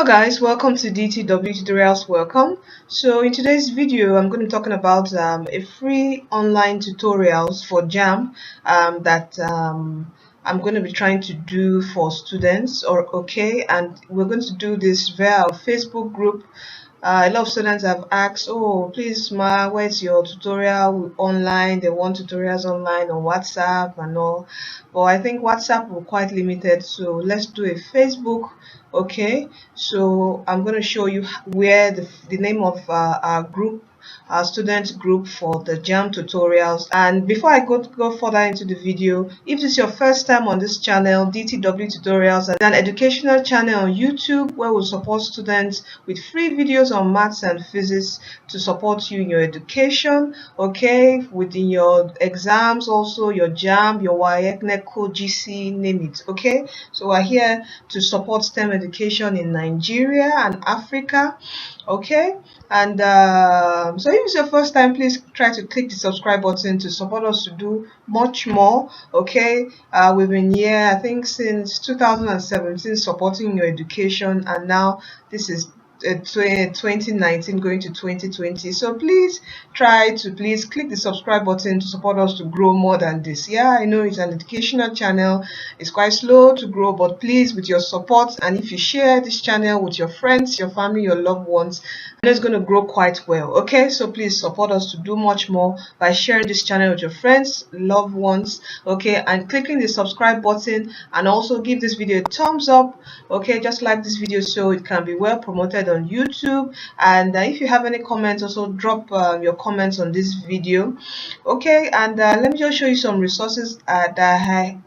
Hello guys, welcome to DTW Tutorials. Welcome. So in today's video I'm going to be talking about a free online tutorials for JAMB that I'm going to be trying to do for students, and we're going to do this via our Facebook group. A lot of students have asked, oh please ma, where's your tutorial online? They want tutorials online on WhatsApp and all, but I think WhatsApp will quite limited, so let's do a Facebook. Okay, so I'm going to show you where the name of our group, our student group for the JAMB tutorials. And before I go further into the video, if this is your first time on this channel, DTW Tutorials, and an educational channel on YouTube where we support students with free videos on maths and physics to support you in your education, okay, within your exams, also your JAMB, your WAEC, NECO, GC, name it. Okay, so we're here to support STEM education in Nigeria and Africa. Okay, and so if it's your first time, please try to click the subscribe button to support us to do much more. Okay, we've been here I think since 2017 supporting your education, and now this is 2019 going to 2020. So please try to click the subscribe button to support us to grow more than this. Yeah, I know it's an educational channel, it's quite slow to grow, but please, with your support, and if you share this channel with your friends, your family, your loved ones, and it's going to grow quite well. Okay, so please support us to do much more by sharing this channel with your friends, loved ones, okay, and clicking the subscribe button, and also give this video a thumbs up. Okay, just like this video so it can be well promoted on YouTube. And if you have any comments, also drop your comments on this video. Okay, and let me just show you some resources that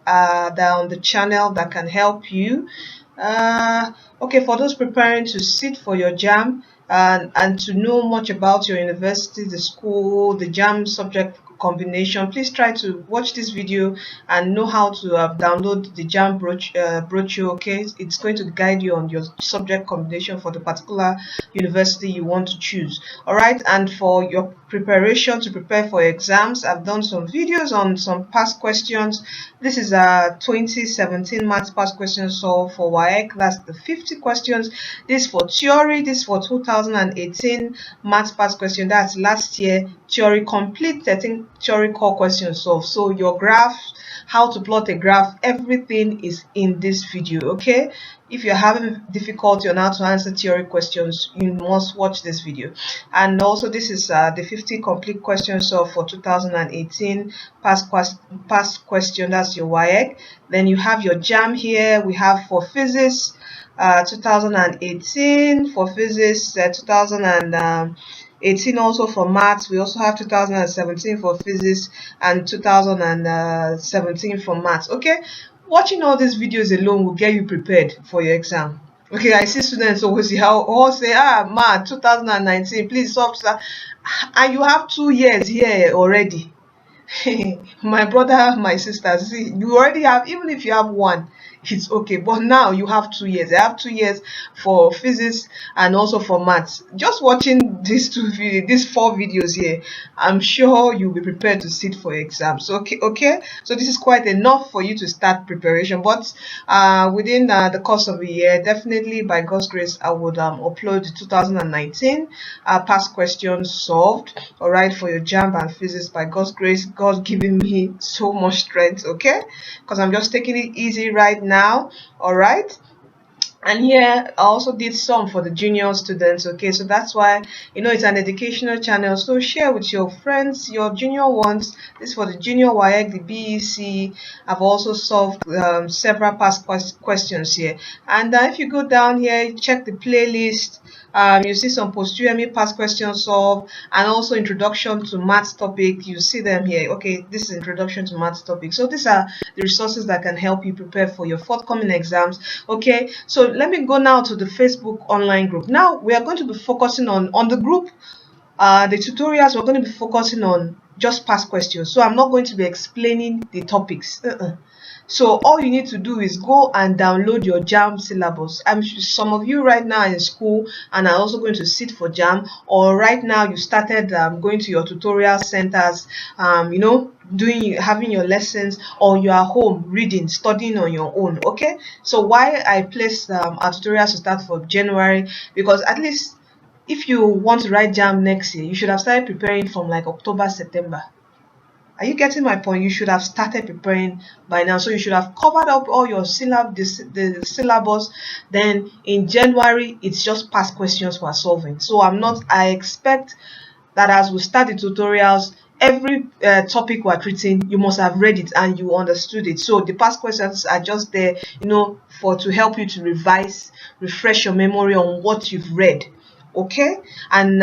are on the channel that can help you. Okay, for those preparing to sit for your JAMB and to know much about your university, the school, the JAMB subject combination, please try to watch this video and know how to download the JAMB brochure. Okay, it's going to guide you on your subject combination for the particular university you want to choose. All right, and for your preparation to prepare for exams, I've done some videos on some past questions. This is a 2017 maths past questions solved for WAEC. That's the 50 questions. This for theory. This for 2018 maths past question. That's last year theory complete 13 theory core questions solved. So your graph, how to plot a graph, everything is in this video. Okay, if you're having difficulty on how to answer theory questions, you must watch this video. And also this is the 50 complete questions solved for 2018 past question. That's your WAEC. Then you have your JAMB here. We have for physics 2018, for physics 2018 also for maths. We also have 2017 for physics and 2017 for maths. Okay, watching all these videos alone will get you prepared for your exam. Okay, I see students always say math 2019, please solve that, and you have 2 years here already. My brother, my sister, see, you already have, even if you have 1, it's okay, but now you have 2 years. I have 2 years for physics and also for maths. Just watching these 4 videos here, I'm sure you'll be prepared to sit for your exams. Okay, so this is quite enough for you to start preparation, but within the course of a year, definitely by God's grace, I would upload the 2019 past questions solved, all right, for your JAMB and physics. By God's grace, God giving me so much strength, okay, because I'm just taking it easy right now. All right, and here I also did some for the junior students. Okay, so that's why, you know, it's an educational channel, so share with your friends, your junior ones. This for the junior WAEC, the BEC. I've also solved several past questions here. And if you go down here, check the playlist, you see some post-UME past questions solved, and also introduction to maths topic. You see them here. Okay, this is introduction to maths topic. So these are the resources that can help you prepare for your forthcoming exams. Okay, so let me go now to the Facebook online group. Now we are going to be focusing on the group, the tutorials. We're going to be focusing on just past questions, so I'm not going to be explaining the topics. So all you need to do is go and download your JAMB syllabus. Some of you right now are in school and are also going to sit for JAMB, or right now you started going to your tutorial centers, having your lessons, or you are home reading, studying on your own. Okay, so why I placed our tutorials to start for January, because at least if you want to write JAMB next year, you should have started preparing from like October, September. Are you getting my point? You should have started preparing by now. So you should have covered up all your the syllabus. Then in January, it's just past questions we're solving. So I expect that as we start the tutorials, every topic we're treating, you must have read it and you understood it. So the past questions are just there, to help you to revise, refresh your memory on what you've read. Okay, and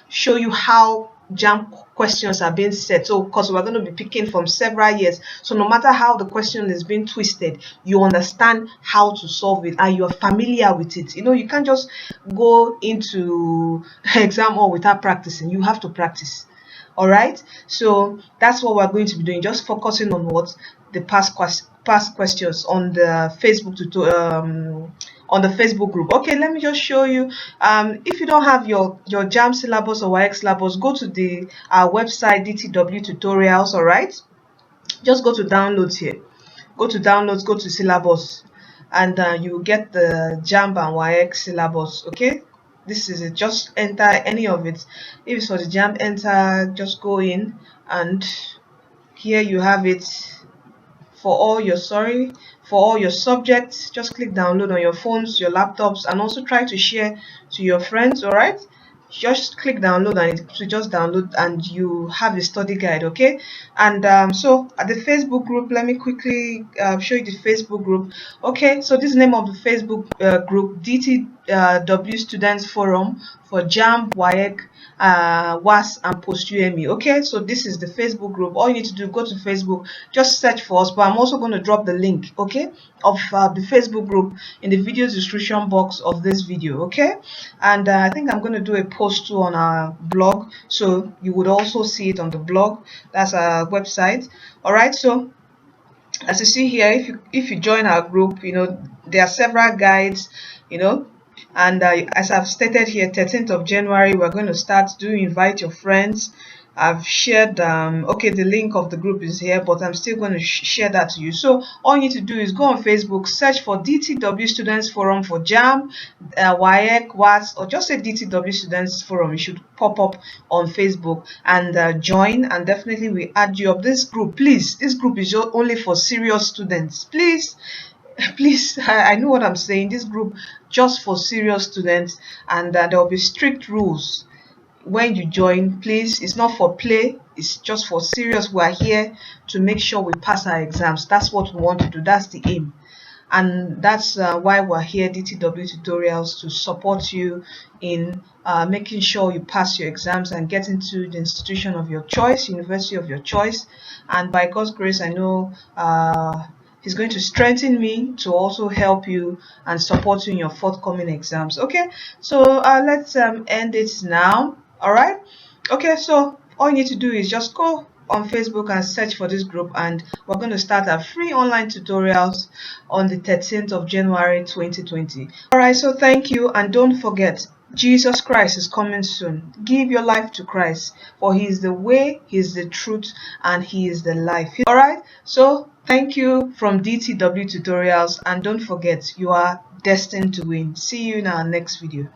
show you how JAMB questions are being set. So because we're going to be picking from several years, so no matter how the question is being twisted, you understand how to solve it and you're familiar with it. You can't just go into exam hall without practicing. You have to practice. All right, so that's what we're going to be doing, just focusing on what the past questions on the Facebook group. Okay, let me just show you. If you don't have your JAMB syllabus or YX syllabus, go to the website DTW tutorials. All right, just go to downloads here, go to downloads, go to syllabus, and you will get the JAMB and YX syllabus. Okay, this is it. Just enter any of it. If it's for the JAMB, enter, just go in, and here you have it for all your subjects. Just click download on your phones, your laptops, and also try to share to your friends. All right, just click download and it will just download and you have a study guide. Okay, and so at the Facebook group, let me quickly show you the Facebook group. Okay, so this is the name of the Facebook group, DTW Students Forum for JAMB, WAEC, WAS, and Post UME. Okay, so this is the Facebook group. All you need to do, go to Facebook, just search for us, but I'm also going to drop the link, okay, of the Facebook group in the video description box of this video. Okay, and I think I'm going to do a post too on our blog, so you would also see it on the blog. That's our website. All right, so as you see here, if you join our group, there are several guides, and as I've stated here, 13th of January, we're going to start. Do invite your friends. I've shared okay, the link of the group is here, but I'm still going to share that to you. So all you need to do is go on Facebook, search for DTW Students Forum for JAMB, WAEC, WAS, or just say DTW Students Forum. It should pop up on Facebook, and join, and definitely we add you up. This group, please, this group is only for serious students. Please, I know what I'm saying. This group just for serious students, and there will be strict rules when you join. Please, it's not for play, it's just for serious. We are here to make sure we pass our exams. That's what we want to do. That's the aim, and that's why we're here, DTW Tutorials, to support you in making sure you pass your exams and get into the institution of your choice, university of your choice. And by God's grace, I know He's going to strengthen me to also help you and support you in your forthcoming exams. Okay, so let's end it now. All right, okay, so all you need to do is just go on Facebook and search for this group, and we're going to start our free online tutorials on the 13th of January 2020. All right, so thank you, and don't forget, Jesus Christ is coming soon. Give your life to Christ, for He is the way, He is the truth, and He is the life. All right, so thank you from DTW Tutorials, and don't forget, you are destined to win. See you in our next video.